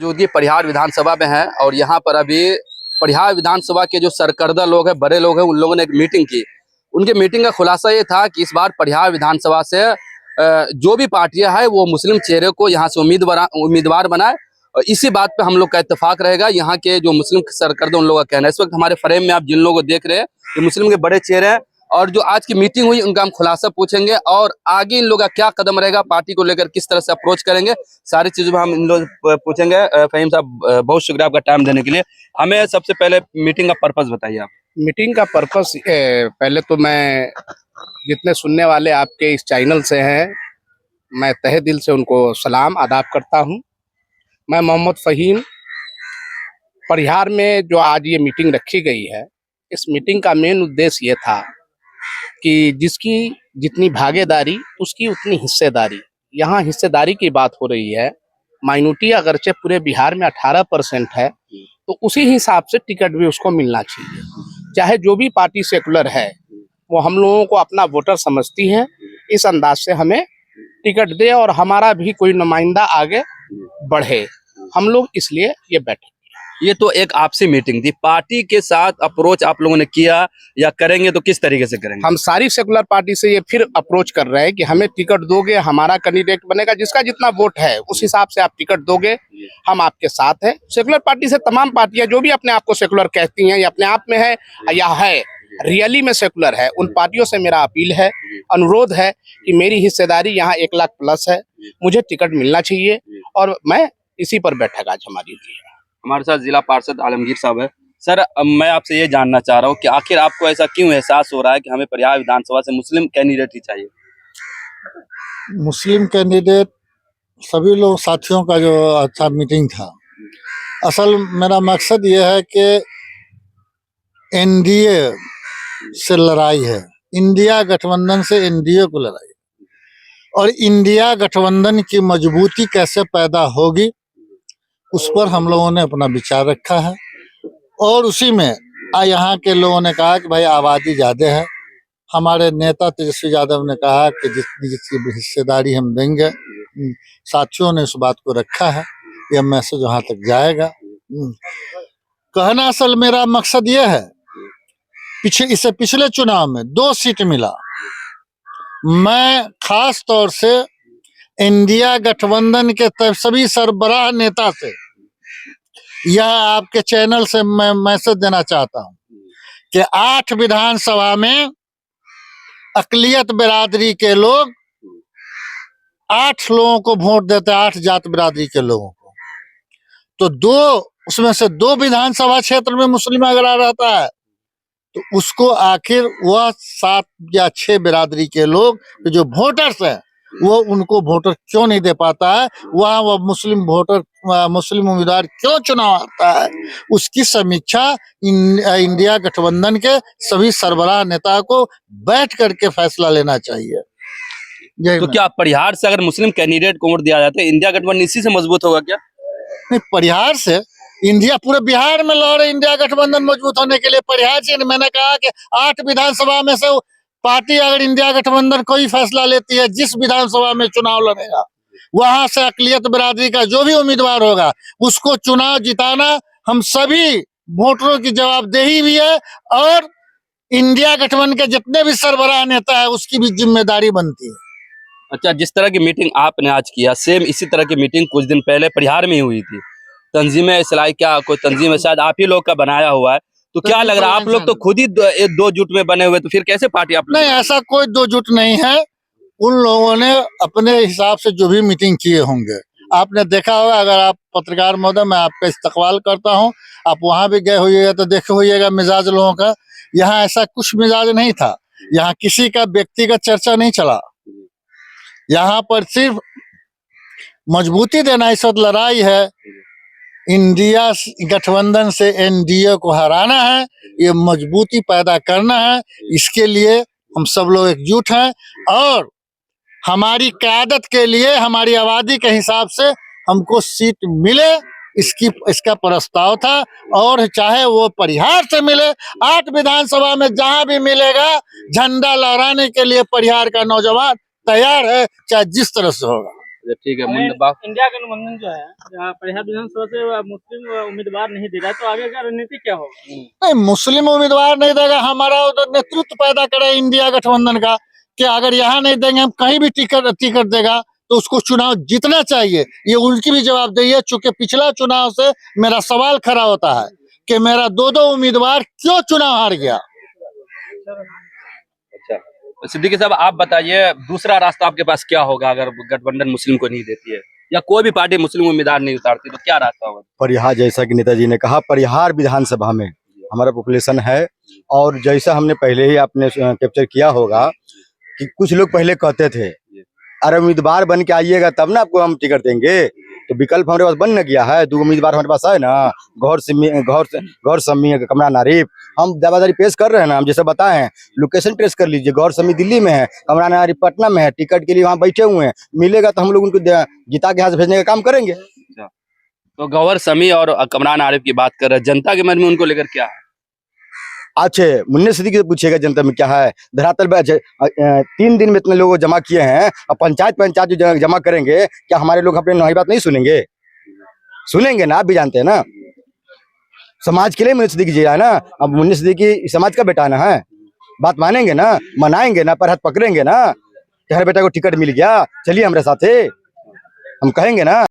मौजूदगी परिहार विधानसभा में है और यहाँ पर अभी परिहार विधानसभा के जो सरकर्दा लोग हैं, बड़े लोग हैं, उन लोगों ने एक मीटिंग की। उनके मीटिंग का खुलासा ये था कि इस बार परिहार विधानसभा से जो भी पार्टियां हैं वो मुस्लिम चेहरे को यहाँ से उम्मीदवार बनाए और इसी बात पे हम लोग का इत्तेफाक रहेगा। यहाँ के जो मुस्लिम सरकर्दा उन लोगों का कहना है। इस वक्त हमारे फ्रेम में आप जिन लोगों को देख रहे हैं ये मुस्लिम के बड़े चेहरे हैं और जो आज की मीटिंग हुई उनका हम खुलासा पूछेंगे और आगे इन लोगों का क्या कदम रहेगा, पार्टी को लेकर किस तरह से अप्रोच करेंगे, सारी चीजों में हम इन लोग पूछेंगे। फहीम साहब, बहुत शुक्रिया आपका टाइम देने के लिए। हमें सबसे पहले मीटिंग का पर्पस बताइए आप। मीटिंग का पर्पस पहले तो मैं जितने सुनने वाले आपके इस चैनल से हैं, मैं तहे दिल से उनको सलाम आदाब करता हूं। मैं मोहम्मद फ़हीम। परिहार में जो आज ये मीटिंग रखी गई है, इस मीटिंग का मेन उद्देश्य ये था कि जिसकी जितनी भागीदारी उसकी उतनी हिस्सेदारी। यहाँ हिस्सेदारी की बात हो रही है। माइनॉरिटी अगरचे पूरे बिहार में 18% है, तो उसी हिसाब से टिकट भी उसको मिलना चाहिए। चाहे जो भी पार्टी सेकुलर है वो हम लोगों को अपना वोटर समझती है, इस अंदाज से हमें टिकट दे और हमारा भी कोई नुमाइंदा आगे बढ़े। हम लोग इसलिए ये बैठे। ये तो एक आपसी मीटिंग थी, पार्टी के साथ अप्रोच आप लोगों ने किया या करेंगे तो किस तरीके से करेंगे? हम सारी सेकुलर पार्टी से ये फिर अप्रोच कर रहे हैं कि हमें टिकट दोगे, हमारा कैंडिडेट बनेगा, जिसका जितना वोट है उस हिसाब से आप टिकट दोगे, हम आपके साथ हैं। सेकुलर पार्टी से तमाम पार्टियां जो भी अपने आप को सेकुलर कहती हैं या अपने आप में है या है रियली में सेकुलर है, उन पार्टियों से मेरा अपील है, अनुरोध है कि मेरी हिस्सेदारी यहाँ 1 लाख प्लस है, मुझे टिकट मिलना चाहिए और मैं इसी पर बैठक आज हमारी हुई है। हमारे साथ जिला पार्षद आलमगीर साहब है। सर, मैं आपसे ये जानना चाह रहा हूँ कि आखिर आपको ऐसा क्यों एहसास हो रहा है कि हमें परिहार विधानसभा से मुस्लिम कैंडिडेट ही चाहिए? मुस्लिम कैंडिडेट सभी लोग साथियों का जो अच्छा मीटिंग था, असल मेरा मकसद ये है कि एनडीए से लड़ाई है, इंडिया गठबंधन से एनडीए को लड़ाई और इंडिया गठबंधन की मजबूती कैसे पैदा होगी उस पर हम लोगों ने अपना विचार रखा है और उसी में यहाँ के लोगों ने कहा कि भाई आबादी ज़्यादा है। हमारे नेता तेजस्वी यादव ने कहा कि जिसकी हिस्सेदारी हम देंगे, साथियों ने उस बात को रखा है, यह मैसेज वहाँ तक जाएगा। कहना असल मेरा मकसद ये है, इससे पिछले चुनाव में 2 सीट मिला, मैं खास तौर से इंडिया गठबंधन के सभी सरबराह नेता से यह आपके चैनल से मैं मैसेज देना चाहता हूं कि 8 विधानसभा में अकलियत बिरादरी के लोग 8 लोगों को वोट देते हैं, 8 जात बिरादरी के लोगों को, तो 2 उसमें से 2 विधानसभा क्षेत्र में मुस्लिम अगर रहता है तो उसको आखिर वह 7 या 6 बिरादरी के लोग जो वोटर्स हैं वो उनको वोटर क्यों नहीं दे पाता है, वह मुस्लिम उम्मीदवार क्यों चुनाव आता है, उसकी समीक्षा इंडिया गठबंधन के सभी सरबराह नेता को बैठ करके फैसला लेना चाहिए। तो क्या परिहार से अगर मुस्लिम कैंडिडेट को वोट दिया जाता है इंडिया गठबंधन इसी से मजबूत होगा क्या? नहीं, परिहार से इंडिया पूरे बिहार में लड़ रहे इंडिया गठबंधन मजबूत होने के लिए परिहार से। मैंने कहा कि 8 विधानसभा में से पार्टी अगर इंडिया गठबंधन कोई फैसला लेती है, जिस विधानसभा में चुनाव लड़ेगा वहां से अकलियत बिरादरी का जो भी उम्मीदवार होगा उसको चुनाव जिताना हम सभी वोटरों की जवाबदेही भी है और इंडिया गठबंधन के जितने भी सरबराह नेता है उसकी भी जिम्मेदारी बनती है। अच्छा, जिस तरह की मीटिंग आपने आज किया, सेम इसी तरह की मीटिंग कुछ दिन पहले परिहार में ही हुई थी। तंजीम इस्लाही, क्या कोई तंजीम है शायद आप ही लोग का बनाया हुआ है, तो क्या लग रहा है आप लोग तो खुद ही 2 जुट में बने हुए, तो फिर कैसे पार्टी आप? नहीं, ऐसा कोई 2 जुट नहीं है, उन लोगों ने अपने हिसाब से जो भी मीटिंग किए होंगे। आपने देखा होगा, अगर आप पत्रकार महोदय, मैं आपका इस्तकबाल करता हूं, आप वहां भी गए होइएगा तो देखे होइएगा मिजाज लोगों का। यहाँ ऐसा कुछ मिजाज नहीं था, यहाँ किसी का व्यक्तिगत चर्चा नहीं चला, यहाँ पर सिर्फ मजबूती देना, इस वक्त लड़ाई है, इंडिया गठबंधन से एनडीए को हराना है, ये मजबूती पैदा करना है। इसके लिए हम सब लोग एकजुट हैं और हमारी क़यादत के लिए हमारी आबादी के हिसाब से हमको सीट मिले, इसका प्रस्ताव था और चाहे वो परिहार से मिले, 8 विधानसभा में जहां भी मिलेगा, झंडा लहराने के लिए परिहार का नौजवान तैयार है, चाहे जिस तरह से होगा। ठीक है मुंडा इंडिया गठबंधन जो है परिहार विधानसभा से मुस्लिम उम्मीदवार नहीं दे रहा है, तो आगे का रणनीति क्या होगा? नहीं, मुस्लिम उम्मीदवार नहीं देगा, हमारा उधर नेतृत्व पैदा करे इंडिया गठबंधन का कि अगर यहाँ नहीं देंगे हम कहीं भी टिकट देगा तो उसको चुनाव जीतना चाहिए। ये उनकी भी जवाबदेही है, चूंकि पिछला चुनाव से मेरा सवाल खड़ा होता है कि मेरा दो उम्मीदवार क्यों चुनाव हार गया। अच्छा सिद्दीकी साहब आप बताइए, दूसरा रास्ता आपके पास क्या होगा अगर गठबंधन मुस्लिम को नहीं देती है या कोई भी पार्टी मुस्लिम उम्मीदवार नहीं उतारती, तो क्या रास्ता होगा? परिहार, जैसा कि नेताजी ने कहा, परिहार विधानसभा में हमारा पॉपुलेशन है। और जैसा हमने पहले ही आपने कैप्चर किया होगा कि कुछ लोग पहले कहते थे अरे उम्मीदवार बन के आइएगा तब ना आपको हम टिकट देंगे, तो विकल्प हमारे पास बन न गया है। 2 उम्मीदवार हमारे पास है ना, गौर समी कमरान आरिफ। हम दावादारी पेश कर रहे हैं ना, हम जैसे बताए हैं, लोकेशन ट्रेस कर लीजिए। गौर समी दिल्ली में है, कमरान आरिफ पटना में है, टिकट के लिए वहाँ बैठे हुए हैं। मिलेगा तो हम लोग उनको जिता के यहाँ से भेजने का काम करेंगे। तो गौहर समी और कमरान आरिफ की बात कर रहे हैं, जनता के मन में उनको लेकर क्या है? अच्छे मुन्ने सिद्दीकी से पूछिएगा जनता में क्या है। धरातल पे 3 दिन में इतने लोग जमा किए हैं, और पंचायत जो जमा करेंगे, क्या हमारे लोग अपने नई बात नहीं सुनेंगे? सुनेंगे ना, आप भी जानते हैं ना। समाज के लिए मुन्ने सिद्दीकी जी है ना। अब मुन्ने सिद्दीकी समाज का बेटा ना है, बात मानेंगे ना, मनाएंगे ना, पर हाथ पकड़ेंगे ना कि हर बेटा को टिकट मिल गया, चलिए हमारे साथ, हम कहेंगे ना।